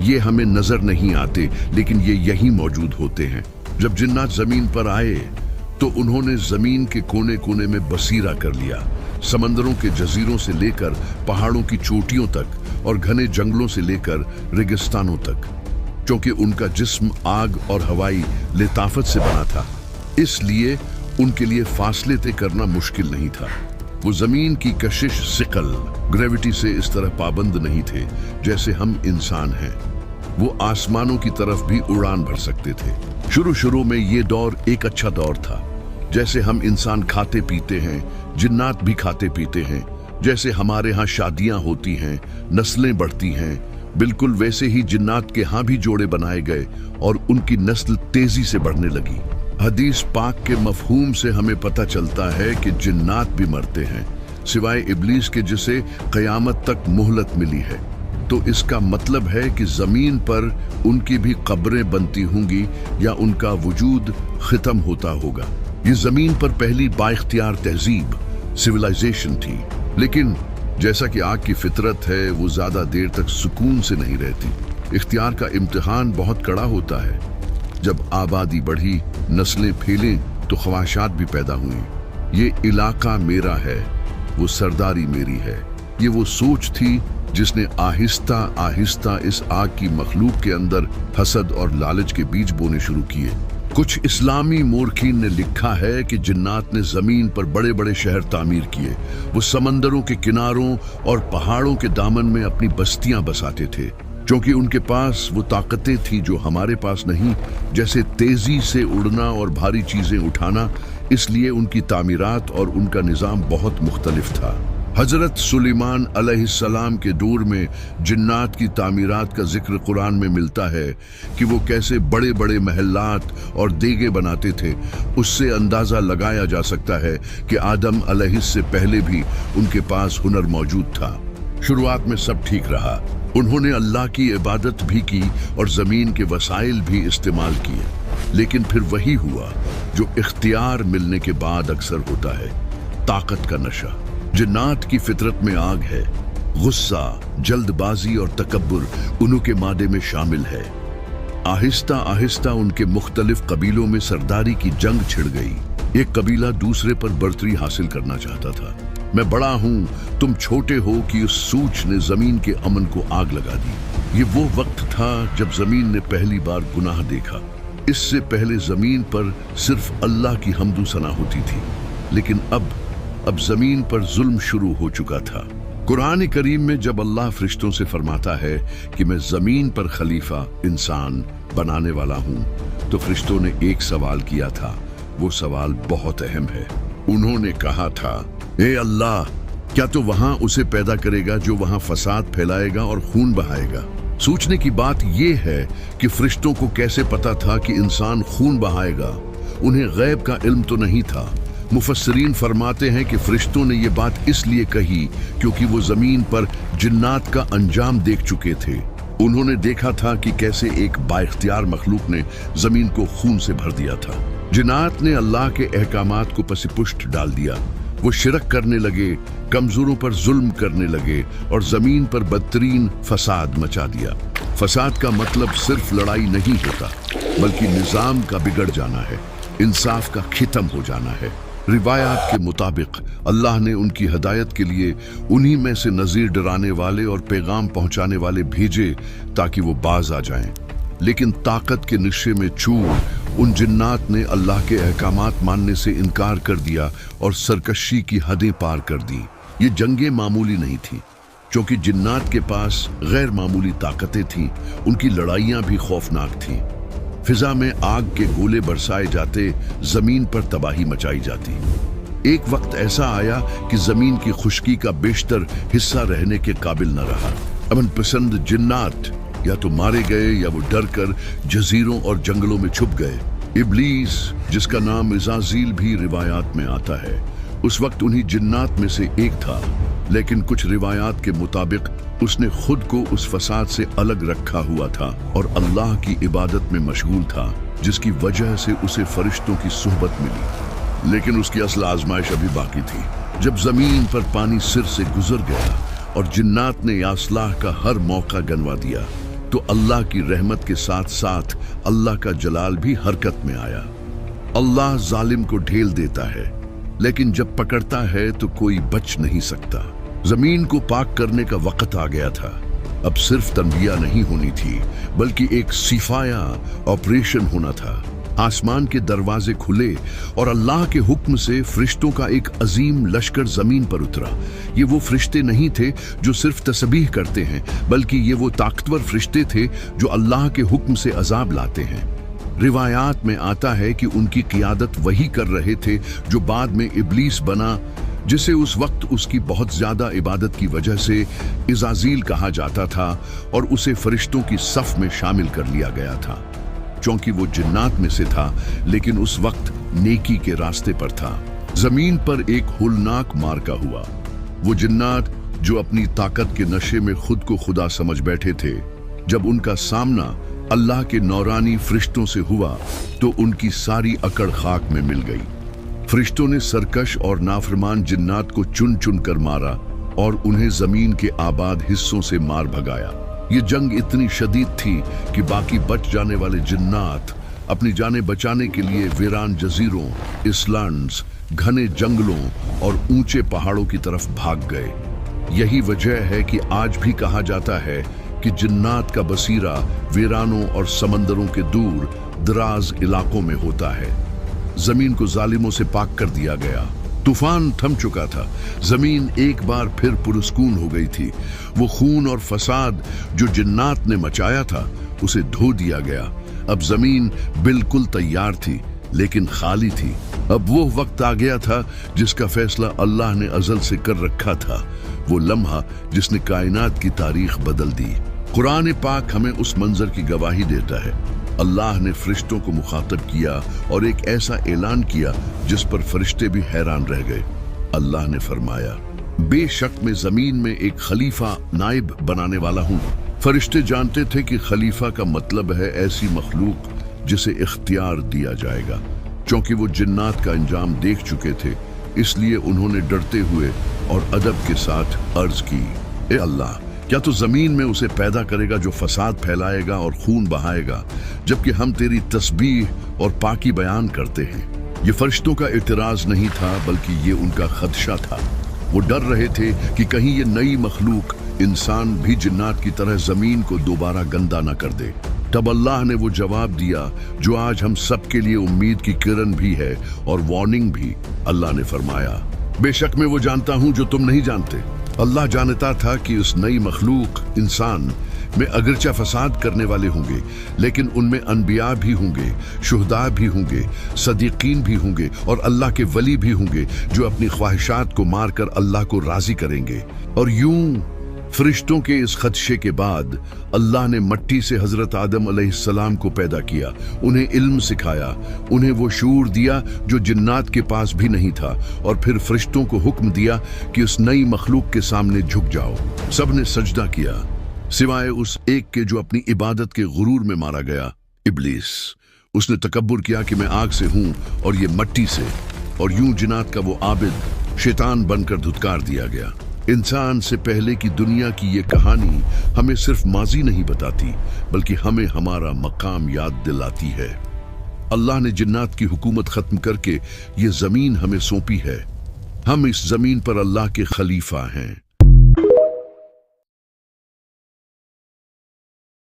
ये हमें नजर नहीं आते, लेकिन ये यहीं मौजूद होते हैं। जब जिन्नात जमीन पर आए तो उन्होंने जमीन के कोने कोने में बसीरा कर लिया, समंदरों के जजीरों से लेकर पहाड़ों की चोटियों तक और घने जंगलों से लेकर रेगिस्तानों तक। क्योंकि उनका जिस्म आग और हवाई लेताफत से बना था, इसलिए उनके लिए फासले तय करना मुश्किल नहीं था। वो जमीन की कशिश सिकल ग्रेविटी से इस तरह पाबंद नहीं थे जैसे हम इंसान हैं। वो आसमानों की तरफ भी उड़ान भर सकते थे। शुरू में ये दौर एक अच्छा दौर था। जैसे हम इंसान खाते पीते हैं, जिन्नात भी खाते पीते हैं। जैसे हमारे यहाँ शादियां होती हैं, नस्लें बढ़ती हैं, बिल्कुल वैसे ही जिन्नात के यहाँ भी जोड़े बनाए गए और उनकी नस्ल तेजी से बढ़ने लगी। हदीस पाक के मफहूम से हमें पता चलता है कि जिन्नात भी मरते हैं, सिवाय इब्लीस के जिसे क़यामत तक मोहलत मिली है। तो इसका मतलब है कि जमीन पर उनकी भी कब्रें बनती होंगी या उनका वजूद खत्म होता होगा। ये जमीन पर पहली बाइख्तियार तहजीब सिविलाइजेशन थी, लेकिन जैसा कि आग की फितरत है, वो ज्यादा देर तक सुकून से नहीं रहती। इख्तियार का इम्तिहान बहुत कड़ा होता है। जब आबादी बढ़ी, नस्लें फैलें तो ख्वाहिशात भी पैदा हुई। ये इलाका मेरा है, वो सरदारी मेरी है। ये वो सोच थी जिसने आहिस्ता आहिस्ता इस आग की मखलूक के अंदर हसद और लालच के बीज बोने शुरू किए। कुछ इस्लामी मोरखीन ने लिखा है कि जिन्नात ने जमीन पर बड़े बड़े शहर तामीर किए। वो समंदरों के किनारों और पहाड़ों के दामन में अपनी बस्तियां बसाते थे, क्योंकि उनके पास वो ताकतें थी जो हमारे पास नहीं, जैसे तेजी से उड़ना और भारी चीजें उठाना। इसलिए उनकी तामीरात और उनका निज़ाम बहुत मुख्तलिफ था। हजरत सुलेमान अलैहिस्सलाम के दौर में जिन्नात की तामीरात का जिक्र कुरान में मिलता है कि वो कैसे बड़े बड़े महलात और देगे बनाते थे। उससे अंदाजा लगाया जा सकता है कि आदम अलैहिस्सलाम से पहले भी उनके पास हुनर मौजूद था। शुरुआत में सब ठीक रहा, उन्होंने अल्लाह की इबादत भी की और जमीन के वसाइल भी इस्तेमाल किए, लेकिन फिर वही हुआ जो इख्तियार मिलने के बाद अक्सर होता है, ताकत का नशा। जिन्नात की फितरत में आग है, गुस्सा, जल्दबाजी और तकब्बुर उनके मादे में शामिल है। आहिस्ता आहिस्ता उनके मुख्तलिफ कबीलों में सरदारी की जंग छिड़ गई। एक कबीला दूसरे पर बर्तरी हासिल करना चाहता था। मैं बड़ा हूं, तुम छोटे हो कि उस सूच ने जमीन के अमन को आग लगा दी। ये वो वक्त था जब जमीन ने पहली बार गुनाह देखा। इससे पहले जमीन पर सिर्फ अल्लाह की हम्दो सना होती थी, लेकिन अब जमीन पर जुल्म शुरू हो चुका था। कुरान करीम में जब अल्लाह फरिश्तों से फरमाता है कि मैं जमीन पर खलीफा इंसान बनाने वाला हूं, तो फरिश्तों ने एक सवाल किया था। वो सवाल बहुत अहम है। उन्होंने कहा था, ए अल्लाह, क्या तो वहां उसे पैदा करेगा जो वहां फसाद फैलाएगा और खून बहाएगा? सोचने की बात यह है कि फरिश्तों को कैसे पता था कि इंसान खून बहाएगा? उन्हें गैब का इल्म तो नहीं था। मुफस्सिरीन फरमाते हैं कि फरिश्तों ने ये बात इसलिए कही क्योंकि वो जमीन पर जिन्नात का अंजाम देख चुके थे। उन्होंने देखा था कि कैसे एक बाइख्तियार मखलूक ने जमीन को खून से भर दिया था। जिन्नात ने अल्लाह के अहकामात को पसीपुष्ट डाल दिया। वो शिरक करने लगे, कमजोरों पर जुल्म करने लगे और जमीन पर बदतरीन फसाद मचा दिया। फसाद का मतलब सिर्फ लड़ाई नहीं होता, बल्कि निजाम का बिगड़ जाना है, इंसाफ का खत्म हो जाना है। रिवायात के मुताबिक अल्लाह ने उनकी हिदायत के लिए उन्हीं में से नजीर डराने वाले और पैगाम पहुंचाने वाले भेजे ताकि वो बाज आ जाएं। लेकिन ताकत के नशे में चूर उन जिन्नात ने अल्लाह के अहकामात मानने से इनकार कर दिया और सरकशी की हदें पार कर दी। ये जंगें मामूली नहीं थी, क्योंकि जिन्नात के पास गैर मामूली ताकतें थीं। उनकी लड़ाइयां भी खौफनाक थीं। फिजा में आग के गोले बरसाए जाते, जमीन पर तबाही मचाई जाती। एक वक्त ऐसा आया कि जमीन की खुश्की का बेशतर हिस्सा रहने के काबिल न रहा। अमन पसंद जिन्नात या तो मारे गए या वो डर कर जजीरों और जंगलों में छुप गए। इब्लीस, जिसका नाम इज़ाज़ील भी रिवायात में आता है, उस वक्त उन्हीं जिन्नात में से एक था, लेकिन कुछ रिवायात के मुताबिक उसने खुद को उस फसाद से अलग रखा हुआ था और अल्लाह की इबादत में मशगूल था, जिसकी वजह से उसे फरिश्तों की सुहबत मिली। लेकिन उसकी असल आजमाइश अभी बाकी थी। जब जमीन पर पानी सिर से गुजर गया और जिन्नात ने यासलाह का हर मौका गनवा दिया, तो अल्लाह की रहमत के साथ साथ अल्लाह का जलाल भी हरकत में आया। अल्लाह जालिम को ढेल देता है, लेकिन जब पकड़ता है तो कोई बच नहीं सकता। जमीन को पाक करने का वक्त आ गया था। अब सिर्फ तनबिया नहीं होनी थी, बल्कि एक सिफाया ऑपरेशन होना था। आसमान के दरवाजे खुले और अल्लाह के हुक्म से फरिश्तों का एक अजीम लश्कर जमीन पर उतरा। ये वो फरिश्ते नहीं थे जो सिर्फ तस्बीह करते हैं, बल्कि ये वो ताकतवर फरिश्ते थे जो अल्लाह के हुक्म से अजाब लाते हैं। रिवायात में आता है कि उनकी क़ियादत वही कर रहे थे जो बाद में इब्लीस बना, जिसे उस वक्त उसकी बहुत ज्यादा इबादत की वजह से इज़ाज़ील कहा जाता था और उसे फरिश्तों की सफ में शामिल कर लिया गया था। क्योंकि वो जिन्नात में से था, लेकिन उस वक्त नेकी के रास्ते पर था। जमीन पर एक होलनाक मार्का हुआ। वो जिन्नात जो अपनी ताकत के नशे में खुद को खुदा समझ बैठे थे, जब उनका सामना अल्लाह के नौरानी फरिश्तों से हुआ तो उनकी सारी अकड़ खाक में मिल गई। फरिश्तों ने सरकश और नाफरमान जिन्नात को चुन चुन कर मारा और उन्हें जमीन के आबाद हिस्सों से मार भगाया। ये जंग इतनी शदीद थी कि बाकी बच जाने वाले जिन्नात अपनी जानें बचाने के लिए वीरान जजीरों, इसलैंड्स, घने जंगलों और ऊंचे पहाड़ों की तरफ भाग गए। यही वजह है कि आज भी कहा जाता है कि जिन्नात का बसीरा वीरानों और समंदरों के दूर दराज इलाकों में होता है। जमीन को जालिमों से पाक कर दिया गया। तूफान थम चुका था। जमीन एक बार फिर पुरस्कून हो गई थी। वो खून और फसाद जो जिन्नात ने मचाया था उसे धो दिया गया। अब जमीन बिल्कुल तैयार थी, लेकिन खाली थी। अब वो वक्त आ गया था जिसका फैसला अल्लाह ने अजल से कर रखा था। वो लम्हा जिसने कायनात की तारीख बदल दी। कुरान पाक हमें उस मंजर की गवाही देता है। अल्लाह ने फरिश्तों को मुखातब किया और एक ऐसा ऐलान किया जिस पर फरिश्ते भी हैरान रह गए। अल्लाह ने फरमाया, बेशक मैं जमीन में एक खलीफा नाइब बनाने वाला हूँ। फरिश्ते जानते थे कि खलीफा का मतलब है ऐसी मखलूक जिसे इख्तियार दिया जाएगा। क्योंकि वो जिन्नात का अंजाम देख चुके थे, इसलिए उन्होंने डरते हुए और अदब के साथ अर्ज की, ए अल्लाह, क्या तो जमीन में उसे पैदा करेगा जो फसाद फैलाएगा और खून बहाएगा, जबकि हम तेरी तस्बीह और पाकी बयान करते हैं। ये फरिश्तों का इतराज नहीं था, बल्कि ये उनका खदशा था। वो डर रहे थे कि कहीं ये नई मखलूक इंसान भी जिन्नात की तरह जमीन को दोबारा गंदा न कर दे। तब अल्लाह ने वो जवाब दिया जो आज हम सब के लिए उम्मीद की किरण भी है और वार्निंग भी। अल्लाह ने फरमाया, बेशक मैं वो जानता हूँ जो तुम नहीं जानते। अल्लाह जानता था कि उस नई मखलूक इंसान में अगरचा फसाद करने वाले होंगे, लेकिन उनमें अनबिया भी होंगे, शुहदा भी होंगे, सदीकीन भी होंगे और अल्लाह के वली भी होंगे जो अपनी ख्वाहिशात को मारकर अल्लाह को राजी करेंगे। और यूं फरिश्तों के इस खदशे के बाद अल्लाह ने मट्टी से हजरत आदम अलैहिस्सलाम को पैदा किया, उन्हें इल्म सिखाया, उन्हें वो शूर दिया जो जिन्नात के पास भी नहीं था, और फिर फरिश्तों को हुक्म दिया कि उस नई मखलूक के सामने झुक जाओ। सब ने सजदा किया सिवाय उस एक के जो अपनी इबादत के गुरूर में मारा गया, इब्लीस। उसने तकब्बुर किया कि मैं आग से हूं और ये मट्टी से, और यूं जिन्नात का वो आबिद शैतान बनकर धुतकार दिया गया। इंसान से पहले की दुनिया की ये कहानी हमें सिर्फ माजी नहीं बताती, बल्कि हमें हमारा मकाम याद दिलाती है। अल्लाह ने जिन्नात की हुकूमत खत्म करके ये जमीन हमें सौंपी है। हम इस जमीन पर अल्लाह के खलीफा हैं।